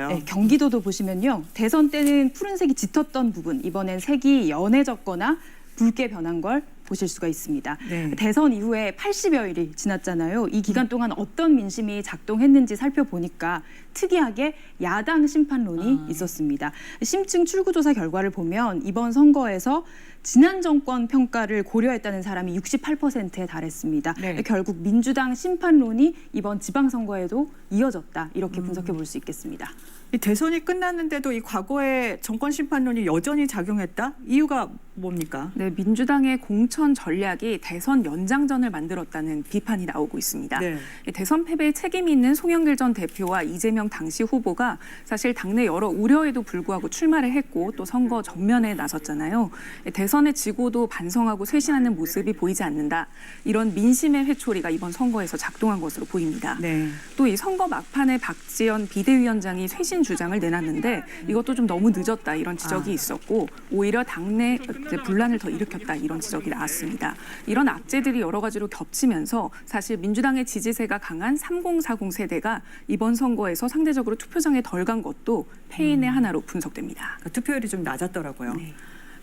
있어요. 네, 경기도도 보시면요. 대선 때는 푸른색이 짙었던 부분, 이번엔 색이 연해졌거나 붉게 변한 걸 보실 수가 있습니다. 네. 대선 이후에 80여일이 지났잖아요. 이 기간 동안 어떤 민심이 작동했는지 살펴보니까 특이하게 야당 심판론이 있었습니다. 심층 출구조사 결과를 보면 이번 선거에서 지난 정권 평가를 고려했다는 사람이 68%에 달했습니다. 네. 결국 민주당 심판론이 이번 지방선거에도 이어졌다. 이렇게 분석해 볼 수 있겠습니다. 이 대선이 끝났는데도 이 과거의 정권 심판론이 여전히 작용했다? 이유가 뭡니까? 네, 민주당의 공천 전략이 대선 연장전을 만들었다는 비판이 나오고 있습니다. 네. 대선 패배에 책임이 있는 송영길 전 대표와 이재명 당시 후보가 사실 당내 여러 우려에도 불구하고 출마를 했고 또 선거 전면에 나섰잖아요. 대선에 지고도 반성하고 쇄신하는 모습이 보이지 않는다. 이런 민심의 회초리가 이번 선거에서 작동한 것으로 보입니다. 네. 또 이 선거 막판에 박지원 비대위원장이 쇄신 주장을 내놨는데 이것도 좀 너무 늦었다 이런 지적이 있었고 오히려 당내 분란을 더 일으켰다 이런 지적이 나왔습니다. 이런 악재들이 여러 가지로 겹치면서 사실 민주당의 지지세가 강한 3040 세대가 이번 선거에서 상대적으로 투표장에 덜 간 것도 패인의 하나로 분석됩니다. 그러니까 투표율이 좀 낮았더라고요. 네.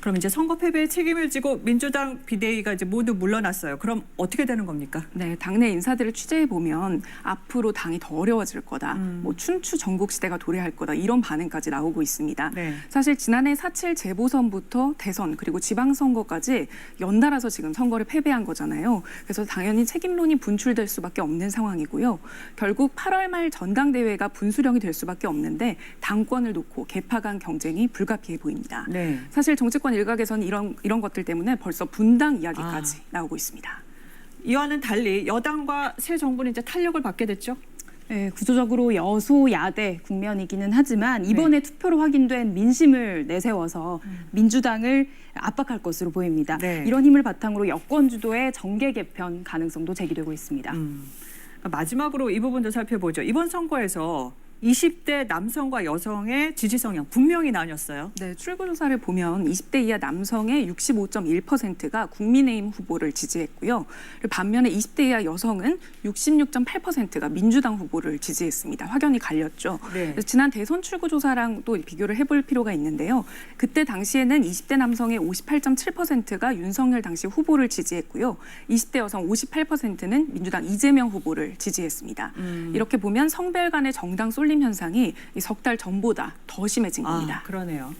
그럼 이제 선거 패배의 책임을 지고 민주당 비대위가 이제 모두 물러났어요. 그럼 어떻게 되는 겁니까? 네, 당내 인사들을 취재해 보면 앞으로 당이 더 어려워질 거다. 뭐 춘추 전국 시대가 도래할 거다. 이런 반응까지 나오고 있습니다. 네. 사실 지난해 4.7 재보선부터 대선 그리고 지방선거까지 연달아서 지금 선거를 패배한 거잖아요. 그래서 당연히 책임론이 분출될 수밖에 없는 상황이고요. 결국 8월 말 전당대회가 분수령이 될 수밖에 없는데 당권을 놓고 개파 간 경쟁이 불가피해 보입니다. 네. 사실 정치권 일각에서는 이런 것들 때문에 벌써 분당 이야기까지 나오고 있습니다. 이와는 달리 여당과 새 정부는 이제 탄력을 받게 됐죠. 네, 구조적으로 여소야대 국면이기는 하지만 이번에 투표로 확인된 민심을 내세워서 민주당을 압박할 것으로 보입니다. 네. 이런 힘을 바탕으로 여권 주도의 정계 개편 가능성도 제기되고 있습니다. 마지막으로 이 부분도 살펴보죠. 이번 선거에서 20대 남성과 여성의 지지 성향 분명히 나뉘었어요. 네, 출구조사를 보면 20대 이하 남성의 65.1%가 국민의힘 후보를 지지했고요. 반면에 20대 이하 여성은 66.8%가 민주당 후보를 지지했습니다. 확연히 갈렸죠. 네. 그래서 지난 대선 출구조사랑 또 비교를 해볼 필요가 있는데요. 그때 당시에는 20대 남성의 58.7%가 윤석열 당시 후보를 지지했고요. 20대 여성 58%는 민주당 이재명 후보를 지지했습니다. 이렇게 보면 성별 간의 정당 쏠림 현상이 석 달 전보다 더 심해진 겁니다. 그러네요.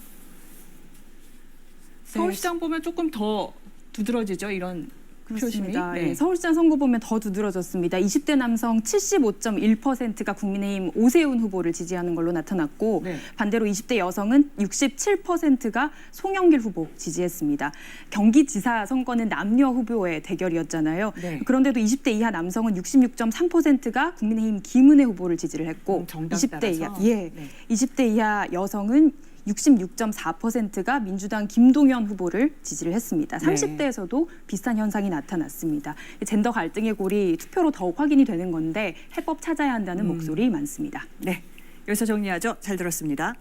서울시장 보면 조금 더 두드러지죠, 이런 표심이. 그렇습니다. 네. 서울시장 선거 보면 더 두드러졌습니다. 20대 남성 75.1%가 국민의힘 오세훈 후보를 지지하는 걸로 나타났고 네. 반대로 20대 여성은 67%가 송영길 후보 지지했습니다. 경기지사 선거는 남녀 후보의 대결이었잖아요. 네. 그런데도 20대 이하 남성은 66.3%가 국민의힘 김은혜 후보를 지지를 했고 정당 20대 이하 따라서? 네. 네. 20대 이하 여성은 66.4%가 민주당 김동연 후보를 지지를 했습니다. 30대에서도 비슷한 현상이 나타났습니다. 젠더 갈등의 골이 투표로 더욱 확인이 되는 건데 해법 찾아야 한다는 목소리 많습니다. 네, 여기서 정리하죠. 잘 들었습니다.